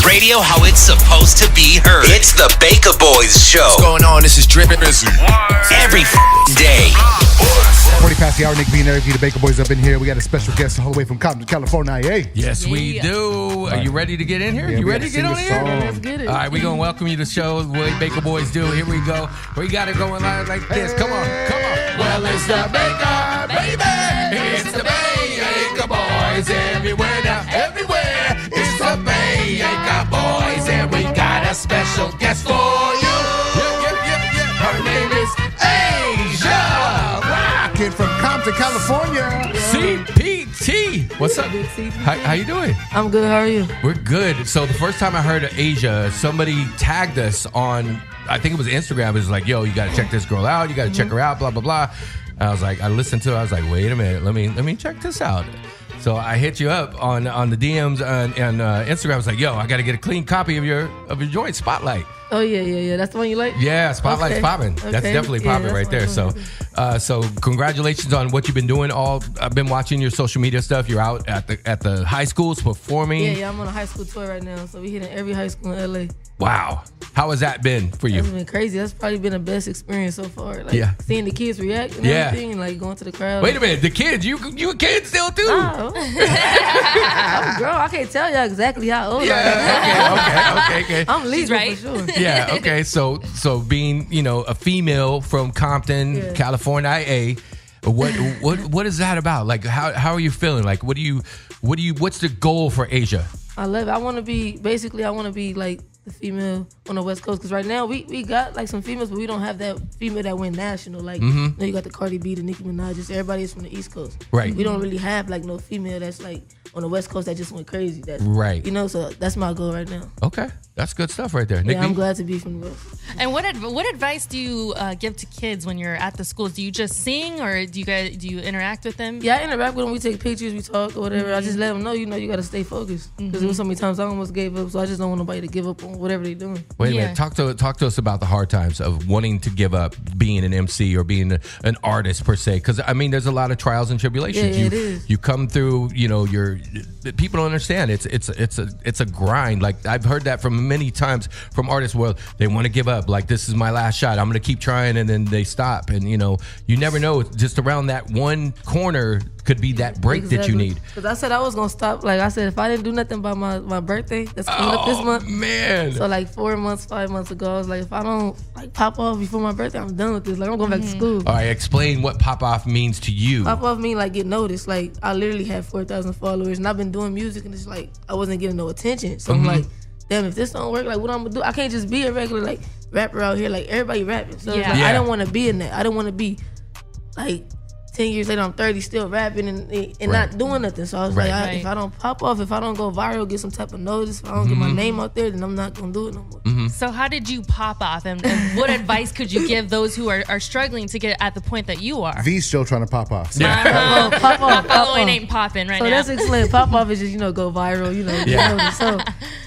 Radio how it's supposed to be heard. It's the Baka Boyz show. What's going on? This is Drippin'. Every day. 40 past the hour, Nick being there. The Baka Boyz up in here. We got a special guest all the way from Compton, California. Hey. Yes, we do. Are you ready to get in here? Yeah, you we ready to gotta get on sing here? a song. Let's get it. All right, we're going to welcome you to the show. The way Baka Boyz do. Here we go. We got it going live like this. Come on. Well, it's the Baka, baby. It's the Baka Boyz everywhere now. Everywhere. It's the Baka Boyz, and we got a special guest for you. Her name is Azjah. Rocking from Compton, California. CPT. What's up? How you doing? I'm good. How are you? We're good. So the first time I heard of Azjah, somebody tagged us on, I think it was Instagram. It was like, yo, you got to check this girl out. You got to check her out, blah, blah, blah. And I was like, I listened to it. I was like, wait a minute. Let me check this out. So I hit you up on the DMs on Instagram. I was like, yo, I got to get a clean copy of your joint, Spotlight. Oh, yeah. That's the one you like? Yeah, Spotlight's Okay. popping. That's Okay. definitely popping Yeah, right that's there. my So congratulations on what you've been doing. I've been watching your social media stuff. You're out at the high schools performing. Yeah, I'm on a high school tour right now. So we hitting every high school in LA. Wow. How has that been for you? That's been crazy. That's probably been the best experience so far. Like, Yeah. seeing the kids react and Yeah. everything, and like going to the crowd. Wait a minute, the kids, you a kid still too? Oh. I'm a girl. I can't tell y'all exactly how old I am. Yeah, okay. I'm legal right. for sure. Yeah, okay. So being, a female from Compton, Yeah. California, IA, what is that about? Like how are you feeling? Like what's the goal for Azjah? I love it. I want to be like the female on the West Coast, because right now we got like some females, but we don't have that female that went national. Like you got the Cardi B, the Nicki Minaj, everybody is from the East Coast. Right. We don't really have like no female that's like on the West Coast that just went crazy. That's Right. So that's my goal right now. Okay. That's good stuff right there. Nick Yeah, I'm B? glad to be from the West. And what advice do you give to kids when you're at the schools? Do you just sing, or do you interact with them? Yeah, I interact with them. We take pictures, we talk or whatever. I just let them know, you got to stay focused, because there was so many times I almost gave up. So I just don't want nobody to give up on whatever they're doing. Wait a Yeah. minute. Talk to us about the hard times of wanting to give up being an MC or being an artist per se. Because I mean, there's a lot of trials and tribulations. Yeah, it is. You come through. Your people don't understand. It's a grind. Like I've heard that from many times from artists where they want to give up. Like, this is my last shot. I'm gonna keep trying, and then they stop. And you never know. Just around that one corner could be that break that you need. Because I said I was gonna stop. Like I said, if I didn't do nothing by my birthday that's coming up this month. Man. So like 5 months ago, I was like, if I don't like pop off before my birthday, I'm done with this. Like I'm going back to school. All right, explain what pop off means to you. Pop off mean like get noticed. Like I literally had 4,000 followers, and I've been doing music, and it's like I wasn't getting no attention. So I'm like, damn, if this don't work, like what I'm gonna do? I can't just be a regular like rapper out here. Like everybody rapping. So it's like, Yeah. I don't want to be in that. I don't want to be like 10 years later, I'm 30, still rapping and not doing nothing. So I was Right. like, if I don't pop off, if I don't go viral, get some type of notice, if I don't get my name out there, then I'm not gonna do it no more. So how did you pop off, and what advice could you give those who are struggling to get at the point that you are? V's still trying to pop off. Pop off, pop Papa off. Lloyd ain't popping right So now. that's explain. Pop off is just go viral. Get Yeah. noticed. So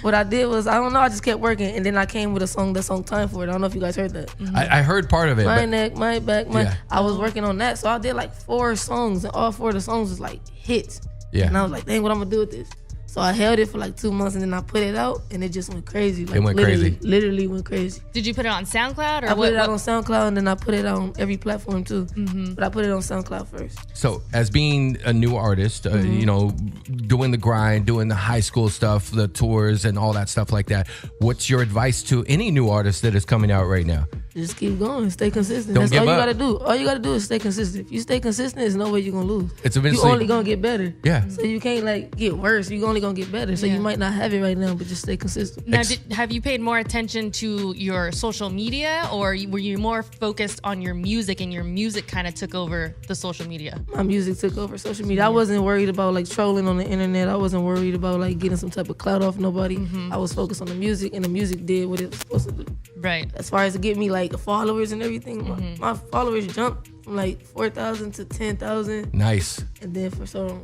what I did was I don't know. I just kept working, and then I came with a song. That song "Time for It." I don't know if you guys heard that. I heard part of it. My But neck, my back, my. Yeah. I was working on that, so I did like 4 songs, and all 4 of the songs was like hits. Yeah. And I was like, dang, what I'm gonna do with this? So I held it for like 2 months, and then I put it out, and it just went crazy. Like, It went crazy. Literally went crazy. Did you put it on SoundCloud or I what? put it out on SoundCloud, and then I put it on every platform too. But I put it on SoundCloud first. So, as being a new artist, doing the grind, doing the high school stuff, the tours, and all that stuff like that, what's your advice to any new artist that is coming out right now? Just keep going, stay consistent. Don't That's give all you up. gotta do. All you gotta do is stay consistent. If you stay consistent, there's no way you're gonna lose. It's You eventually only gonna get better. Yeah. So you can't like get worse. You only gonna get better. So Yeah. you might not have it right now, but just stay consistent. Now, have you paid more attention to your social media, or were you more focused on your music, and your music kind of took over the social media? My music took over social media. I wasn't worried about like trolling on the internet. I wasn't worried about like getting some type of clout off nobody. I was focused on the music, and the music did what it was supposed to do. Right. As far as to get me like followers and everything, my followers jumped from like 4,000 to 10,000, nice. and then for so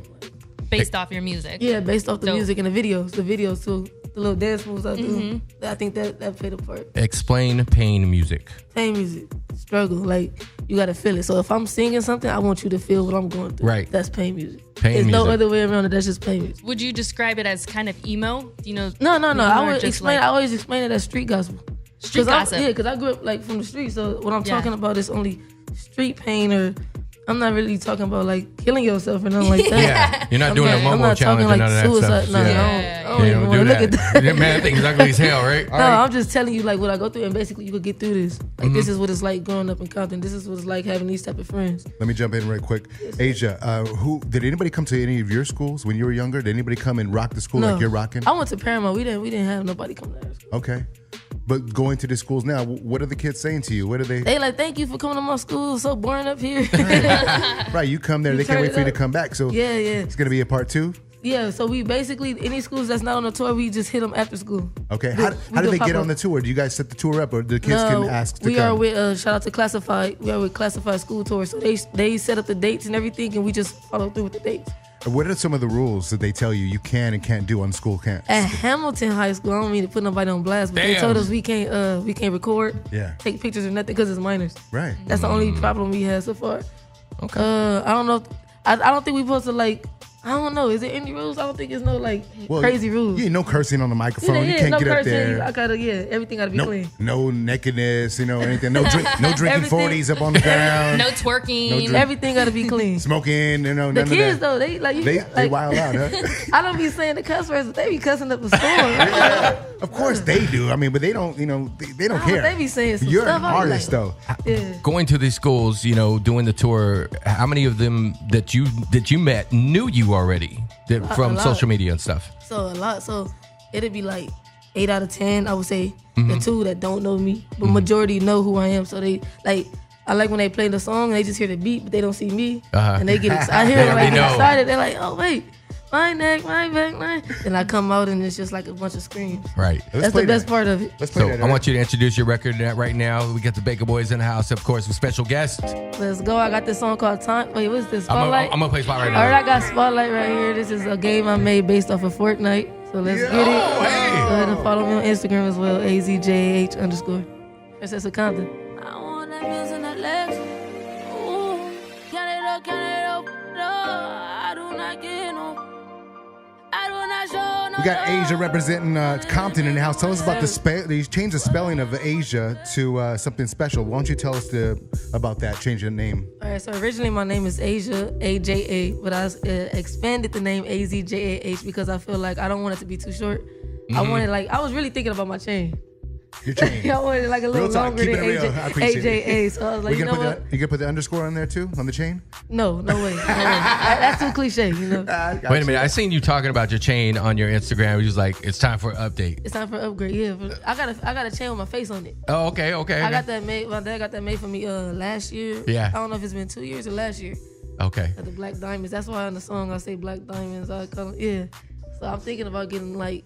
Based off your music. yeah, based off the Dope. music and the videos too, the little dance moves I do. I think that played a part. Explain pain music. Pain music, struggle, like you gotta feel it. So if I'm singing something, I want you to feel what I'm going through. Right. That's pain music. There's no other way around it. That's just payments. Would you describe it as kind of emo? You know? No. I would just explain. I always explain it as street gospel. Street gossip. Because I grew up like from the street. So what I'm talking about is only street pain, or I'm not really talking about like killing yourself or nothing like that. Yeah, you're not doing a I'm Momo not challenge talking or none like of that suicide. stuff. No, Yeah. I don't even want to look at that. Man, that thing is ugly as hell, right? No, I'm just telling you like what I go through, and basically you could get through this. Like this is what it's like growing up in Compton. This is what it's like having these type of friends. Let me jump in right quick. Azjah, who did anybody come to any of your schools when you were younger? Did anybody come and rock the school like you're rocking? I went to Paramount. We didn't have nobody come to our school. Okay. But going to the schools now, what are the kids saying to you? What are they? They like, thank you for coming to my school. It's so boring up here. Right, you come there, they can't turn wait it for you to up. come back. So Yeah. it's going to be a part 2? Yeah, so we basically, any schools that's not on the tour, we just hit them after school. Okay. We How go do they pop get up. on the tour? Do you guys set the tour up or the kids can ask to we come? are with, shout out to Classified. We are with Classified School Tour. So they set up the dates and everything, and we just follow through with the dates. What are some of the rules that they tell you can and can't do on school camps? At Hamilton High School, I don't mean to put nobody on blast, but they told us we can't record, take pictures or nothing because it's minors. Right. That's the only problem we had so far. Okay. I don't know. I don't think we supposed to like. I don't know. Is there any rules? I don't think there's no like crazy rules. Yeah, no cursing on the microphone. You can't no get cursing. up there. Everything gotta be clean. No nakedness, anything. No drinking Everything. 40s up on the ground. No twerking. Everything gotta be clean. Smoking, none The of kids that. though, they like They wild out, huh? I don't be saying the cuss words, but they be cussing up the store. Of course they do. I mean, but they don't, they don't care. They be saying some You're stuff. an I be artist, like, though. Yeah. Going to these schools, doing the tour, how many of them that you met knew you already from lot. social media and stuff? So a lot. So it'd be like 8 out of 10. I would say the 2 that don't know me, but majority know who I am. So they like. I like when they play the song and they just hear the beat, but they don't see me, and they get excited. I hear them like get excited. They're like, "Oh wait, my neck, my back, my." And I come out and it's just like a bunch of screams. Right. That's the best part of it. Let's play So that. I want you to introduce your record right now. We got the Baka Boyz in the house, of course, with special guests. Let's go. I got this song called Time. Wait, what's this? Spotlight. I'm gonna play Spotlight right All now. right, I got Spotlight right here. This is a game I made based off of Fortnite. So let's get it. hey. Go ahead and follow me on Instagram as well, AZJH_. Princess of Compton. I want that bills and that legs. Ooh, count it up. No, I do not get no. I do not show no. We got Azjah representing Compton in the house. Tell us about you changed the spelling of Azjah to something special. Why don't you tell us about that, changing the name? All right, so originally my name is Azjah, AJA, but I expanded the name AZJAH because I feel like I don't want it to be too short. I was really thinking about my chain. Your chain. I wanted like a little Real talk, longer keep than it real. I appreciate AJA. So I was like, you know what? You gonna put the underscore on there too, on the chain? No way. No way. That's too cliche, Wait a minute. I seen you talking about your chain on your Instagram. You was like, it's time for an update. It's time for an upgrade. Yeah, I got a chain with my face on it. Oh, okay. I got that made. My dad got that made for me last year. Yeah. I don't know if it's been 2 years or last year. Okay. Got the black diamonds. That's why in the song I say black diamonds. Yeah. So I'm thinking about getting like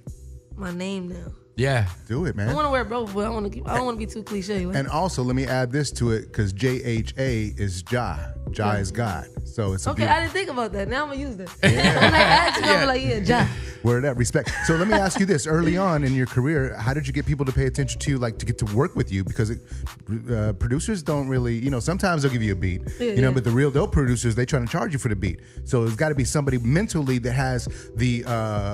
my name now. Yeah. Do it, I man. want to wear both, but I don't want to be too cliche. Like, And also, let me add this to it, because JHA is Jah. Jah is God. So it's okay, I didn't think about that. Now I'm gonna use that. I'm like, actually, I'm like, yeah, Jah. Word that respect. So let me ask you this: early on in your career, how did you get people to pay attention to you, like to get to work with you? Because producers don't really, sometimes they'll give you a beat, but the real dope producers, they trying to charge you for the beat. So there's got to be somebody mentally that has the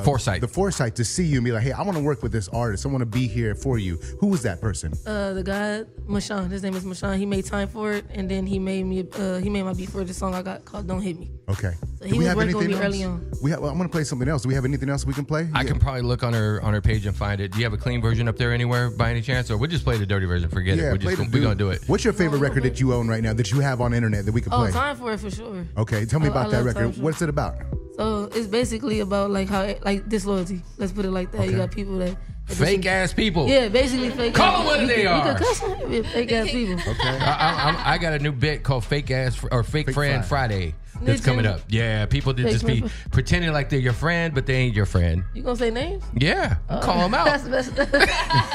foresight to see you and be like, hey, I want to work with this artist. I want to be here for you. Who was that person? The guy, Mashawn. His name is Mashawn. He made time for it, and then he made my beat for the song I got called "Don't Hit Me." Okay. So he was working with me early on. I'm going to play something else. Do we have anything else we can play? I can probably look on her page and find it. Do you have a clean version up there anywhere by any chance? Or we'll just play the dirty version. Forget it. We're going to do it. What's your favorite record that you own right now that you have on internet that we can play? Oh, Time for it for sure. Okay, tell me about that record. Time What's it about? So it's basically about like disloyalty. Let's put it like that. Okay. You got people that fake ass people. Yeah, basically fake. Call them what they are. You can cuss on it, fake ass people. Okay. I got a new bit called Fake Friend Friday. That's coming up. Yeah, people that just be pretending like they're your friend, but they ain't your friend. You gonna say names? Yeah, call them out. That's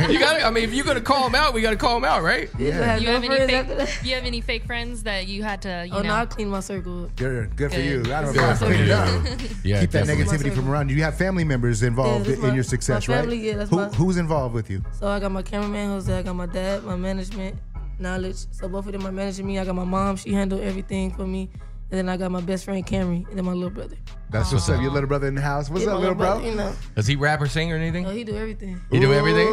You got. I mean, if you're gonna call them out, we got to call them out, right? Yeah. You have any fake friends that you had to? No, I clean my circle up. Good for you. I don't Good. know. Clean it up. Yeah, keep that definitely. negativity from around you. You have family members involved in your success, my family, right? Yeah, Who's involved with you? So I got my cameraman Jose. I got my dad, my management, knowledge. So both of them are managing me. I got my mom. She handled everything for me. And then I got my best friend Camry, and then my little brother. That's what's up. Your little brother in the house. What's Yeah, up, my little bro? brother, you know. Does he rap or sing or anything? Oh, he do everything. You do everything?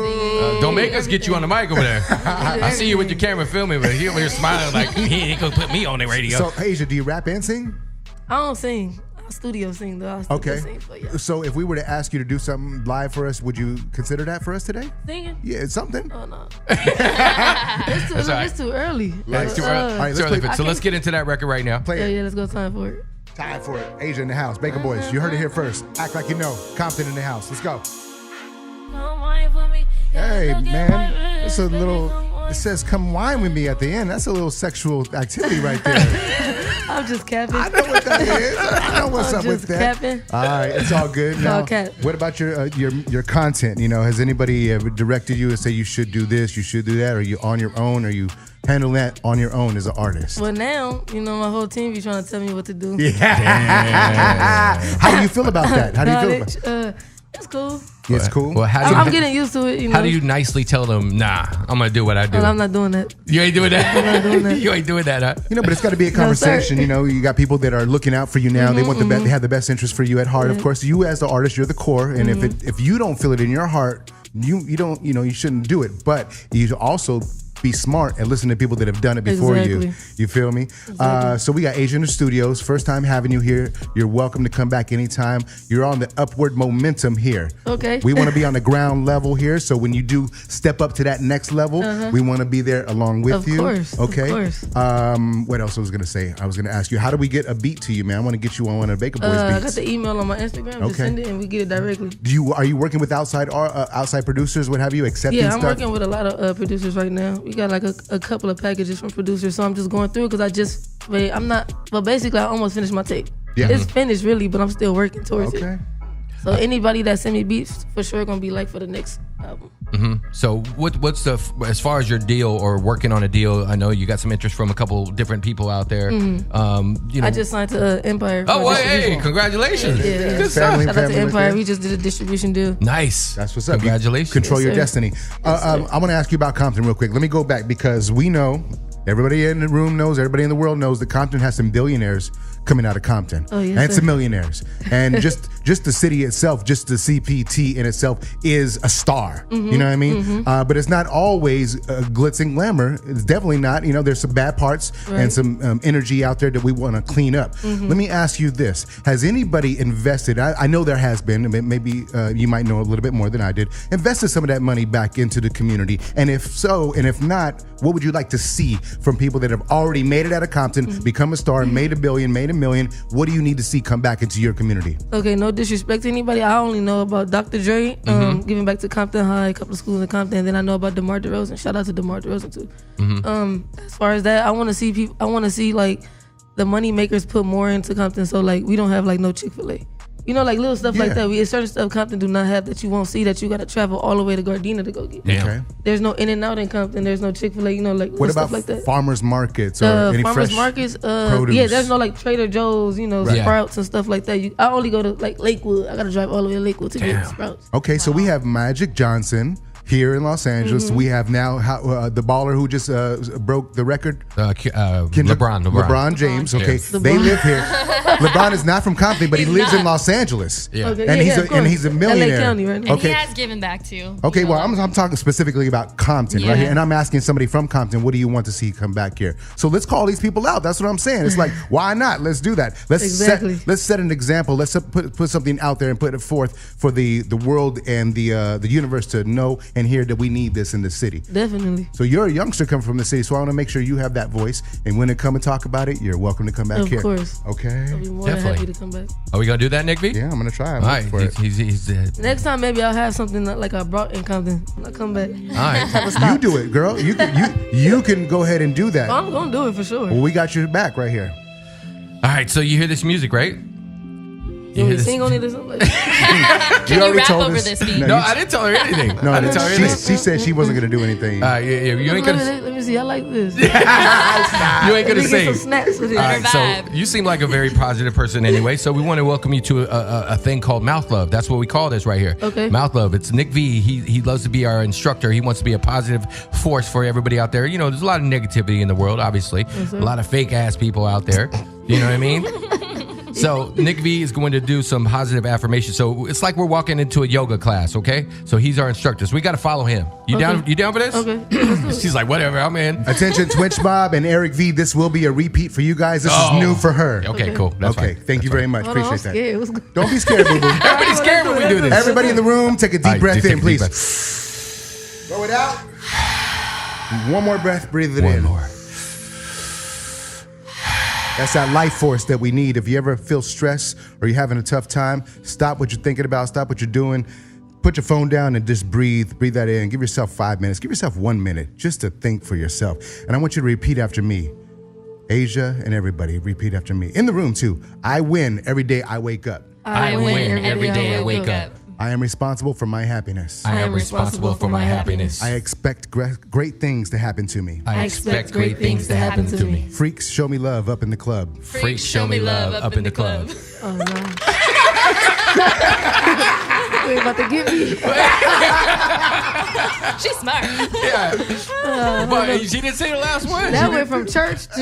Don't make us everything. get you on the mic over there. I see you with your camera filming, but he over here smiling like he ain't gonna put me on the radio. So, Azjah, do you rap and sing? I don't sing. I studio sing though. I studio Okay. sing, but yeah. So, if we were to ask you to do something live for us, would you consider that for us today? Singing? Yeah, it's something. Oh no. That's all right. It's too early. It's too early. All right, It's let's early play- for- so let's get into that record right now. Play Yeah, it. yeah, let's go. Time for it. Time for it. Azjah in the house. Baka Boyz. You heard it here first. Act like you know. Compton in the house. Let's go. Hey, man. It's a little. It says "come wine with me" at the end. That's a little sexual activity right there. I'm just capping. I know what that is. I know what's I'm up with just that. capping. All right, it's all good. It's all Now, cap. what about your content? You know, has anybody ever directed you to say you should do this, you should do that? Are you on your own? Are you handling that on your own as an artist? Well, now, you know, my whole team be trying to tell me what to do. Yeah. How do you feel about that? How do you feel about Knowledge, it's cool. It's cool. Well, I'm getting used to it, you know. How do you nicely tell them, nah, I'm gonna do what I do? Well, I'm not doing that. You ain't doing that? I'm not doing that. You ain't doing that, huh? You know, but it's got to be a conversation. You know, you got people that are looking out for you now. They want the best. They have the best interest for you at heart. Of course, you as the artist, you're the core. And if you don't feel it in your heart, you don't. You know, you shouldn't do it. But you should also be smart and listen to people that have done it before you. Exactly. You feel me? So we got Azjah in the studios. First time having you here. You're welcome to come back anytime. You're on the upward momentum here. Okay. We want to be on the ground level here. So when you do step up to that next level, we want to be there along with Of you. course, of Okay. course. What else I was gonna say? I was gonna ask you, how do we get a beat to you, man? I want to get you on one of Baka Boyz I got beats. the email on my Instagram. Okay. Just send it and we get it directly. Are you working with outside producers? What have you accepting Yeah, I'm stuff? working with a lot of producers right now. We got like a couple of packages from producers, so I'm just going through because basically I almost finished my tape. Yeah. It's finished really, but I'm still working towards Okay. it. So anybody that send me beats for sure gonna be like for the next album. So what's the, as far as your deal or working on a deal, I know you got some interest from a couple different people out there. You know, I just signed to Empire. oh, for well, distribution. hey, congratulations. Yeah. Good stuff. Family. Shout out to Empire. right We just did a distribution deal. Nice. That's what's up. You Congratulations. control Yes, your sir. destiny. I want to ask you about Compton real quick. Let me go back because we know, everybody in the room knows, everybody in the world knows that Compton has some billionaires coming out of Compton. Oh, yes, and sir. some millionaires. And just the city itself, just the CPT in itself is a star. Mm-hmm. You know what I mean? But it's not always glitz and glamour. It's definitely not. You know, there's some bad parts and some energy out there that we want to clean up. Mm-hmm. Let me ask you this. Has anybody invested, I know there has been, maybe you might know a little bit more than I did, invested some of that money back into the community? And if so, and if not, what would you like to see from people that have already made it out of Compton, Mm-hmm. become a star, made $1 billion, made $1 million? What do you need to see come back into your community? Okay, no disrespect to anybody. I only know about Dr. Dre, giving back to Compton High, a couple of schools in Compton, and then I know about DeMar DeRozan. Shout out to DeMar DeRozan too. As far as that, I want to see people. I want to see like the money makers put more into Compton, so like we don't have like no Chick-fil-A. You know, like little stuff like Yeah. that. We certain stuff Compton do not have that you won't see that you got to travel all the way to Gardena to go get. Damn. Okay. There's no In-N-Out in Compton. There's no Chick-fil-A. You know, like What little about stuff like that. farmers markets or any Farmers fresh markets, produce? yeah, there's no like Trader Joe's, you know, Right. Sprouts and stuff like that. I only go to like Lakewood. I gotta drive all the way to Lakewood to Damn. get Sprouts. Okay, so we have Magic Johnson here in Los Angeles. We have now the baller who just broke the record. LeBron James. Okay, Yeah. they LeBron. live here. LeBron is not from Compton, but he lives in Los Angeles. Yeah. Okay, And yeah, of course. he's a millionaire. LA County right now. And Okay. he has given back too. Okay, well, I'm talking specifically about Compton right Yeah. here, and I'm asking somebody from Compton, what do you want to see come back here? So let's call these people out. That's what I'm saying. It's like, why not? Let's do that. Exactly. Let's set an example. Let's put something out there and put it forth for the world and the universe to know and hear that we need this in the city. Definitely. So you're a youngster coming from the city, so I want to make sure you have that voice. And when they come and talk about it, you're welcome to come back Of here. course. I'll Okay. be more Definitely. than happy to come back. Are we gonna do that, Nick V? Yeah, I'm gonna try. All right. For it. He's Next time, maybe I'll have something that, like I brought in Compton when I come back. all right. You do it, girl. You can go ahead and do that. I'm gonna do it for sure. Well, we got your back right here. All right. So you hear this music, right? You want me to sing on it or something? Can you rap over this beat? No, I didn't tell her anything. I didn't tell her anything. She said she wasn't gonna do anything. Yeah, you ain't gonna. Let me see. I like this. You ain't gonna Let me get sing. some snaps with it. All right, so you seem like a very positive person anyway. So we want to welcome you to a thing called Mouth Love. That's what we call this right here. Okay. Mouth Love. It's Nick V. He loves to be our instructor. He wants to be a positive force for everybody out there. You know, there's a lot of negativity in the world, obviously. A lot of fake ass people out there. You know what I mean? So Nick V is going to do some positive affirmations. So it's like we're walking into a yoga class, okay? So he's our instructor. So we got to follow him. You down? You down for this? Okay. She's like, whatever, I'm in. Attention, Twitch Bob and Eric V. This will be a repeat for you guys. This is new for her. Okay, cool. That's Okay, fine. thank you very much. Hold on, Appreciate I'm that. scared. What's good? Don't be scared, boo boo. Everybody's scared when we do this. Everybody in the room, take a deep All right, breath take in, a deep please. breath. Blow it out. One more breath, breathe it One in. more. That's that life force that we need. If you ever feel stress or you're having a tough time, stop what you're thinking about, stop what you're doing, put your phone down and just breathe. Breathe that in. Give yourself 5 minutes. Give yourself 1 minute just to think for yourself. And I want you to repeat after me. Azjah and everybody, repeat after me. In the room, too. I win every day I wake up. I win every day I wake up. I am responsible for my happiness. I am responsible for my happiness. I expect great things to happen to me. I expect great things to happen to me. Freaks show me love up in the club. Freaks show me love up in the club. Oh, no. You ain't about to get me. She's smart. Yeah. But she didn't say the last one. That went from church to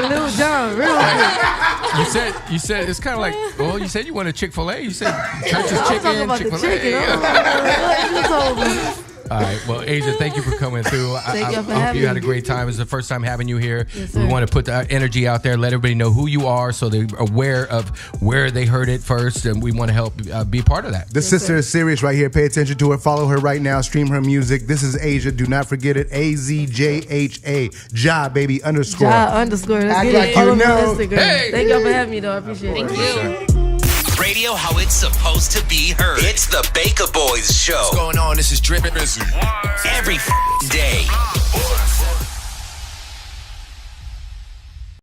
Lil Jon. Real quick. You said it's kind of like, well, you said you want a Chick-fil-A. You said church is I'm talking chicken, about the Chick-fil-A. chicken. What you told me? All right. Well, Azjah, thank you for coming through. Thank you for I hope having you had me. a great time. It's the first time having you here. Yes, We sir. want to put the energy out there, let everybody know who you are so they're aware of where they heard it first, and we want to help be part of that. This sister is serious right here. Pay attention to her. Follow her right now. Stream her music. This is Azjah. Do not forget it. AZJHA. Ja, baby, underscore. Ja underscore. Let's Act get like it. Follow you me on know. Instagram. Hey. Thank y'all for having me, though. I appreciate it. Thank you. Radio how it's supposed to be heard. It's the Baka Boyz show. What's going on? This is Drippin'. Every day.